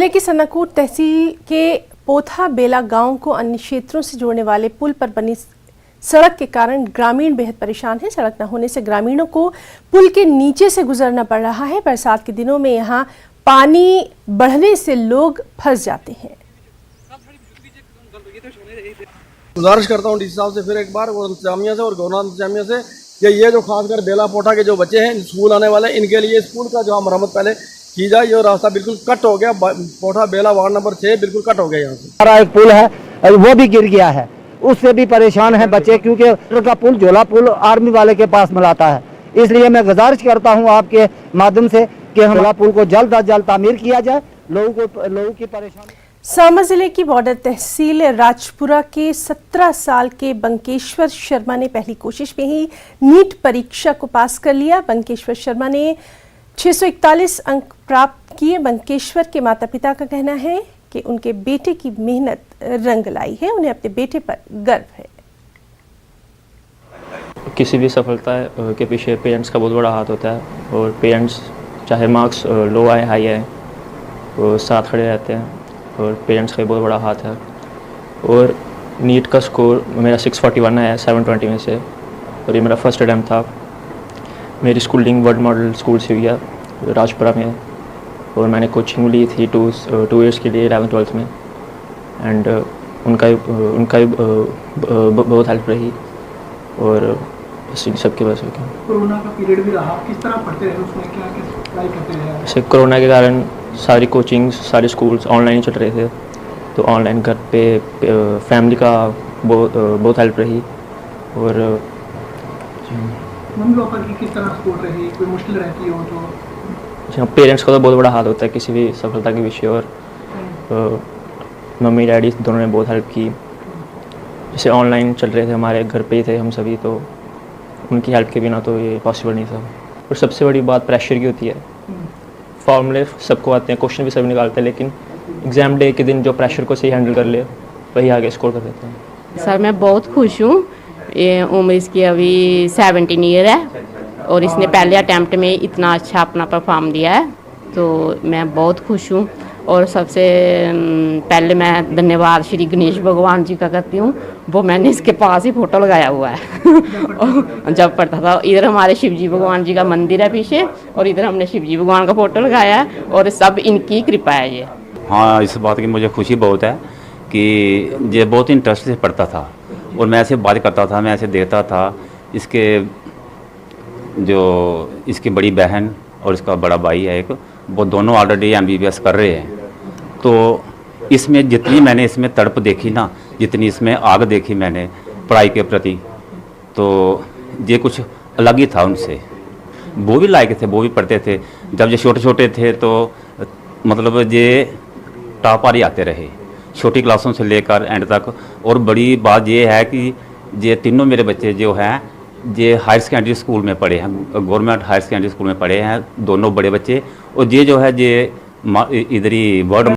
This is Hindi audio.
जिले की सन्नाकोट तहसील के पोथा बेला गांव को अन्य क्षेत्रों से जोड़ने वाले पुल पर बनी सड़क के कारण ग्रामीण बेहद परेशान हैं। सड़क न होने से ग्रामीणों को पुल के नीचे से गुजरना पड़ रहा है। बरसात के दिनों में यहां पानी बढ़ने से लोग फंस जाते हैं। गुजारिश करता हूँ डीसी साहब से फिर एक बार और इंतजामिया से और गवर्नमेंट इंतजामिया से कि ये जो खासकर बेला पोठा के जो बच्चे हैं स्कूल आने वाले, इनके लिए स्कूल का जो मरम्मत पहले की जाए। ये रास्ता बिल्कुल कट हो गया, पोठा बेला वार्ड नंबर 6 बिल्कुल कट हो गया। यहाँ से हमारा एक पुल है वो भी गिर गया है, उससे भी परेशान है बच्चे, क्योंकि उनका पुल झोला पुल आर्मी वाले के पास मिलाता है। इसलिए मैं गुजारिश करता हूँ आपके माध्यम से कि हमारा पुल को जल्द अज जल्द तामीर किया जाए, लोगों की परेशानी। सांबा जिले की बॉर्डर तहसील राजपुरा के 17 साल के बंकेश्वर शर्मा ने पहली कोशिश में ही नीट परीक्षा को पास कर लिया। बंकेश्वर शर्मा ने 641 अंक प्राप्त किए। बंकेश्वर के माता पिता का कहना है कि उनके बेटे की मेहनत रंग लाई है, उन्हें अपने बेटे पर गर्व है। किसी भी सफलता के पीछे पेरेंट्स का बहुत बड़ा हाथ होता है और पेरेंट्स चाहे मार्क्स लो आए हाई आए वो साथ खड़े रहते हैं और पेरेंट्स का भी बहुत बड़ा हाथ है। और नीट का स्कोर मेरा 641 आया 720 में से और ये मेरा फर्स्ट अटैम्प्ट था। मेरी स्कूलिंग वर्ल्ड मॉडल स्कूल से हुई है राजपुरा में और मैंने कोचिंग ली थी 2 ईयर्स के लिए 11th-12th में एंड उनका भी बहुत हेल्प रही और बस इन सब की वजह से। कोरोना का पीरियड भी रहा, किस तरह पढ़ते रहे, उसमें क्या पढ़ाई करते रहे? जैसे कोरोना के कारण सारी कोचिंग्स सारे स्कूल्स ऑनलाइन चल रहे थे, तो ऑनलाइन घर पे फैमिली का बहुत हेल्प रही। और मम्मी पापा की किस तरह सपोर्ट रही? कोई मुश्किल रहती हो तो? पेरेंट्स का तो बहुत बड़ा हाथ होता है किसी भी सफलता के पीछे और मम्मी डैडी दोनों ने बहुत हेल्प की। जैसे ऑनलाइन चल रहे थे, हमारे घर पे ही थे हम सभी, तो उनकी हेल्प के बिना तो ये पॉसिबल नहीं था। और सबसे बड़ी बात प्रेशर की होती है। फॉर्मूले सबको आते हैं, क्वेश्चन भी सब निकालते हैं, लेकिन एग्ज़ाम डे के दिन जो प्रेशर को सही हैंडल कर ले वही आगे स्कोर कर देते हैं। सर मैं बहुत खुश हूँ। ये उम्र इसकी अभी 17 ईयर है और इसने पहले अटैम्प्ट में इतना अच्छा अपना परफॉर्म दिया है, तो मैं बहुत खुश हूँ। और सबसे पहले मैं धन्यवाद श्री गणेश भगवान जी का करती हूँ, वो मैंने इसके पास ही फ़ोटो लगाया हुआ है जब पढ़ता था। इधर हमारे शिव जी भगवान जी का मंदिर है पीछे और इधर हमने शिव जी भगवान का फ़ोटो लगाया है और सब इनकी कृपा है ये। हाँ, इस बात की मुझे खुशी बहुत है कि ये बहुत इंटरेस्ट से पढ़ता था और मैं ऐसे बात करता था, मैं ऐसे देखता था। इसकी बड़ी बहन और इसका बड़ा भाई है एक, वो दोनों ऑलरेडी MBBS कर रहे हैं। तो इसमें जितनी मैंने इसमें तड़प देखी ना, जितनी इसमें आग देखी मैंने पढ़ाई के प्रति, तो ये कुछ अलग ही था उनसे। वो भी लायक थे, वो भी पढ़ते थे। जब ये छोटे छोटे थे तो मतलब ये टॉप पर ही आते रहे, छोटी क्लासों से लेकर एंड तक। और बड़ी बात ये है कि ये तीनों मेरे बच्चे जो हैं ये हायर सेकेंडरी स्कूल में पढ़े हैं, गवर्नमेंट हायर सेकेंडरी स्कूल में पढ़े हैं, दोनों बड़े बच्चे। और ये जो है ये इधर ही वर्ड